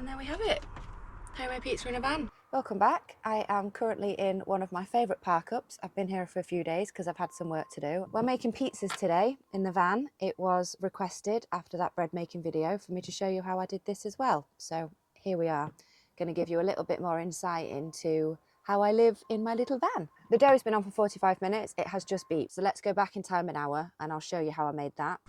And there we have it. Homemade pizza in a van. Welcome back. I am currently in one of my favourite park-ups. I've been here for a few days because I've had some work to do. We're making pizzas today in the van. It was requested after that bread making video for me to show you how I did this as well. So here we are. Going to give you a little bit more insight into how I live in my little van. The dough's been on for 45 minutes. It has just beeped. So let's go back in time an hour and I'll show you how I made that.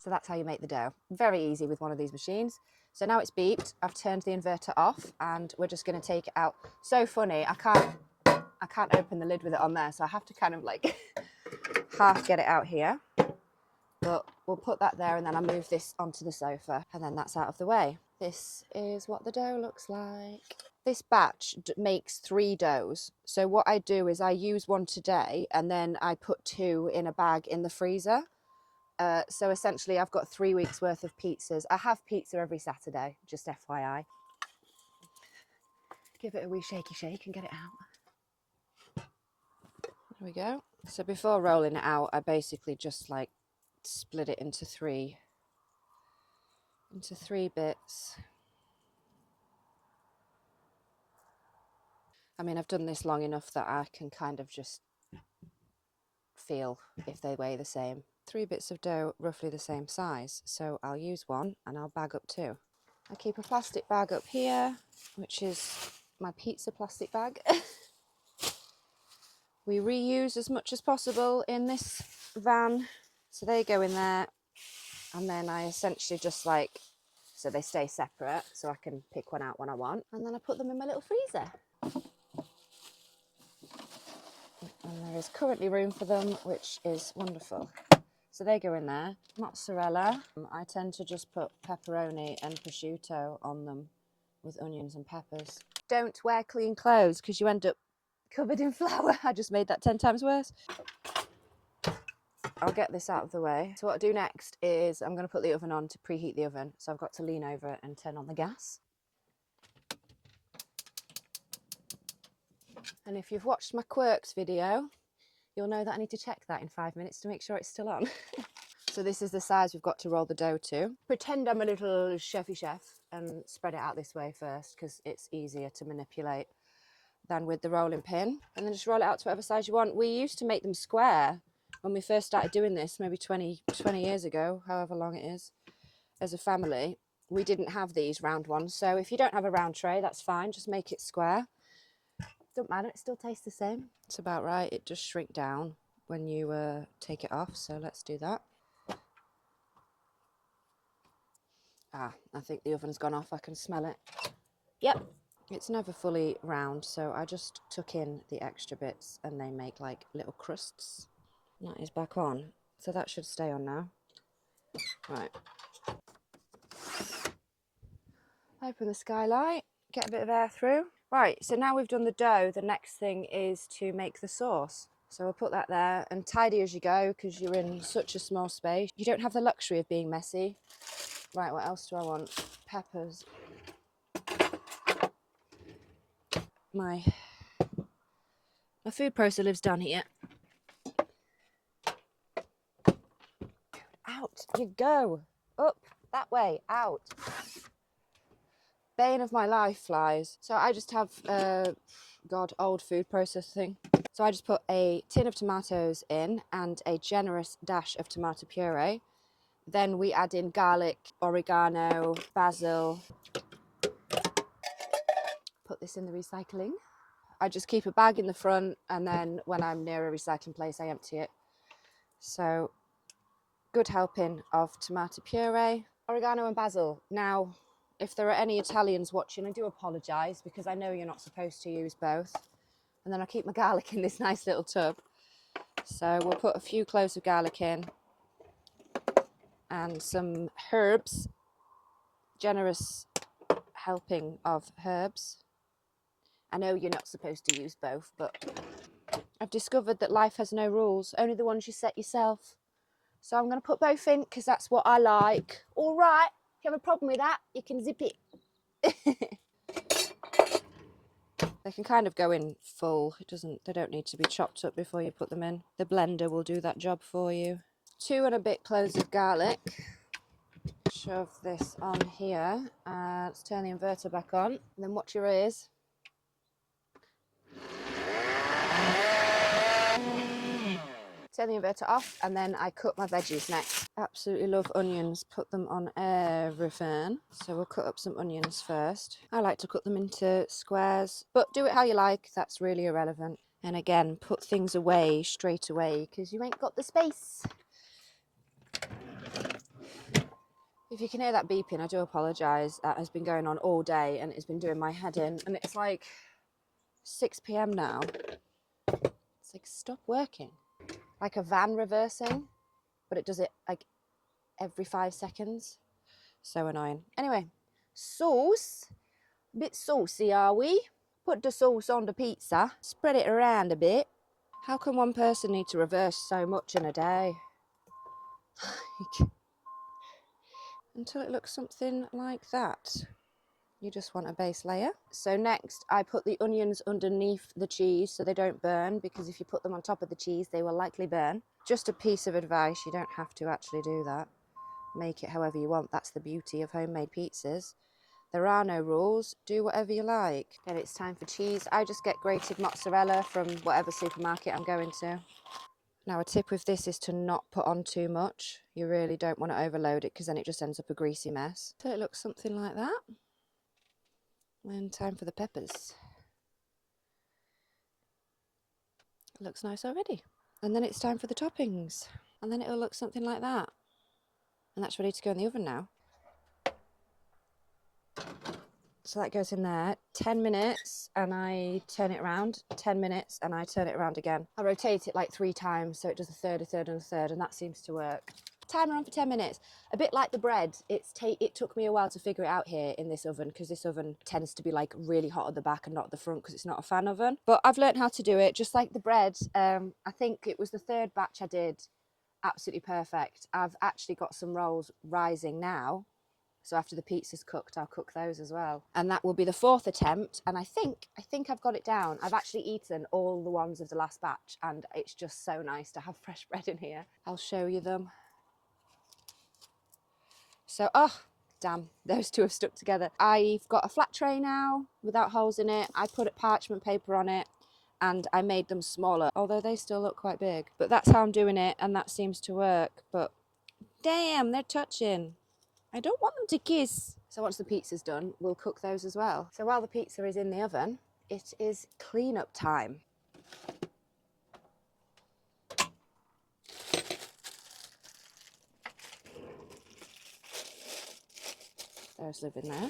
So that's how you make the dough. Very easy with one of these machines. So now it's beeped, I've turned the inverter off and we're just going to take it out. So funny, I can't open the lid with it on there, so I have to kind of like half get it out here. But we'll put that there and then I'll move this onto the sofa and then that's out of the way. This is what the dough looks like. This batch makes 3 doughs. So what I do is I use one today and then I put 2 in a bag in the freezer. So essentially I've got 3 weeks worth of pizzas. I have pizza every Saturday, just FYI. Give it a wee shaky shake and get it out. There we go. So before rolling it out, I basically just like split it into three bits. I mean, I've done this long enough that I can kind of just feel if they weigh the same. 3 bits of dough roughly the same size, so I'll use one and I'll bag up 2. I keep a plastic bag up here, which is my pizza plastic bag. We reuse as much as possible in this van, so they go in there, and then I essentially just like, so they stay separate so I can pick one out when I want, and then I put them in my little freezer. And there is currently room for them, which is wonderful. So they go in there. Mozzarella, I tend to just put pepperoni and prosciutto on them with onions and peppers. Don't wear clean clothes because you end up covered in flour. I just made that 10 times worse. I'll get this out of the way. So what I do next is I'm going to put the oven on to preheat the oven. So I've got to lean over and turn on the gas. And if you've watched my quirks video, you'll know that I need to check that in 5 minutes to make sure it's still on. So this is the size we've got to roll the dough to. Pretend I'm a little chefy chef and spread it out this way first because it's easier to manipulate than with the rolling pin. And then just roll it out to whatever size you want. We used to make them square when we first started doing this, maybe 20 years ago, however long it is, as a family. We didn't have these round ones. So if you don't have a round tray, that's fine. Just make it square. Don't matter, it still tastes the same. It's about right. It does shrink down when you take it off, so let's do that. I think the oven's gone off. I can smell it. Yep, it's never fully round, so I just took in the extra bits and they make like little crusts. And that is back on, so that should stay on now. Right. Open the skylight, get a bit of air through. Right, so now we've done the dough, the next thing is to make the sauce. So I'll put that there and tidy as you go because you're in such a small space. You don't have the luxury of being messy. Right, what else do I want? Peppers. My food processor lives down here. Out you go. Up, that way, out. Bane of my life, flies. So I just have, old food processing. So I just put a tin of tomatoes in and a generous dash of tomato puree. Then we add in garlic, oregano, basil. Put this in the recycling. I just keep a bag in the front and then when I'm near a recycling place, I empty it. So good helping of tomato puree. Oregano and basil. Now, if there are any Italians watching, I do apologise because I know you're not supposed to use both. And then I keep my garlic in this nice little tub. So we'll put a few cloves of garlic in and some herbs, generous helping of herbs. I know you're not supposed to use both, but I've discovered that life has no rules, only the ones you set yourself. So I'm going to put both in because that's what I like. All right, if you have a problem with that, you can zip it. They can kind of go in full. They don't need to be chopped up before you put them in. The blender will do that job for you. 2 and a bit cloves of garlic. Shove this on here. Let's turn the inverter back on. And then watch your ears. Turn the inverter off, and then I cut my veggies next. Absolutely love onions, put them on everything. So we'll cut up some onions first. I like to cut them into squares, but do it how you like, that's really irrelevant. And again, put things away straight away, because you ain't got the space. If you can hear that beeping, I do apologise. That has been going on all day, and it's been doing my head in, and it's like 6 p.m. now. It's like, stop working. Like a van reversing, but it does it like every 5 seconds. So annoying. Anyway, sauce. A bit saucy, are we? Put the sauce on the pizza. Spread it around a bit. How can one person need to reverse so much in a day? Until it looks something like that. You just want a base layer. So next I put the onions underneath the cheese so they don't burn, because if you put them on top of the cheese they will likely burn. Just a piece of advice, you don't have to actually do that. Make it however you want. That's the beauty of homemade pizzas. There are no rules. Do whatever you like. Then it's time for cheese. I just get grated mozzarella from whatever supermarket I'm going to. Now a tip with this is to not put on too much. You really don't want to overload it because then it just ends up a greasy mess. So it looks something like that. And time for the peppers. It looks nice already. And then it's time for the toppings. And then it'll look something like that. And that's ready to go in the oven now. So that goes in there. 10 minutes and I turn it around. 10 minutes and I turn it around again. I rotate it like 3 times so it does a third, a third and a third, and that seems to work. Timer on for 10 minutes. A bit like the bread, it took me a while to figure it out here in this oven, because this oven tends to be like really hot at the back and not at the front because it's not a fan oven. But I've learned how to do it just like the bread. I think it was the 3rd batch I did, absolutely perfect. I've actually got some rolls rising now. So after the pizza's cooked, I'll cook those as well. And that will be the 4th attempt. And I think I've got it down. I've actually eaten all the ones of the last batch and it's just so nice to have fresh bread in here. I'll show you them. So, oh, damn, those 2 have stuck together. I've got a flat tray now without holes in it. I put parchment paper on it and I made them smaller, although they still look quite big. But that's how I'm doing it and that seems to work. But damn, they're touching. I don't want them to kiss. So once the pizza's done, we'll cook those as well. So while the pizza is in the oven, it is clean-up time. Those live in there.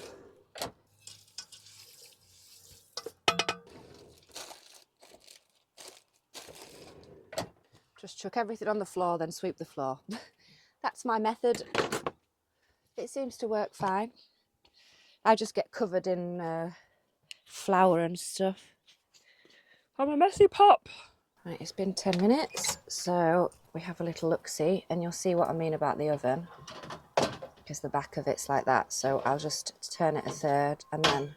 Just chuck everything on the floor, then sweep the floor. That's my method. It seems to work fine. I just get covered in flour and stuff. I'm a messy pop. Right, it's been 10 minutes, so we have a little look-see, and you'll see what I mean about the oven, because the back of it's like that. So I'll just turn it a third and then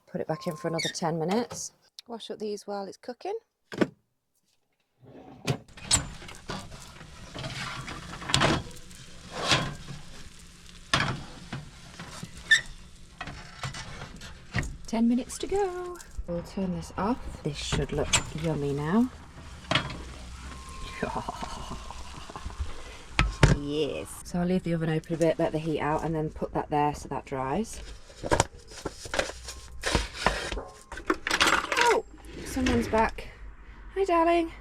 put it back in for another 10 minutes. Wash up these while it's cooking. Ten minutes to go. We'll turn this off. This should look yummy now. Yes. So I'll leave the oven open a bit, let the heat out, and then put that there so that dries. Oh, someone's back. Hi, darling.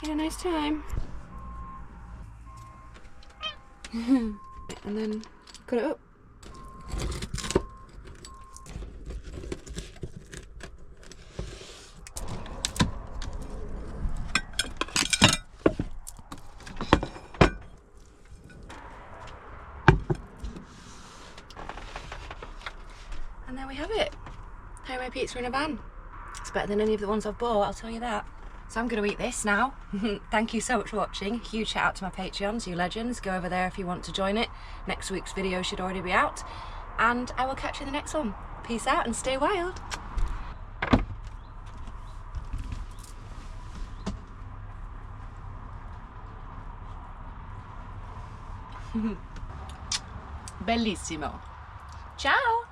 Had a nice time. And then cut it up. And there we have it. Homemade pizza in a van. It's better than any of the ones I've bought, I'll tell you that. So I'm going to eat this now. Thank you so much for watching. Huge shout out to my Patreons, you legends. Go over there if you want to join it. Next week's video should already be out. And I will catch you in the next one. Peace out and stay wild. Bellissimo. Ciao!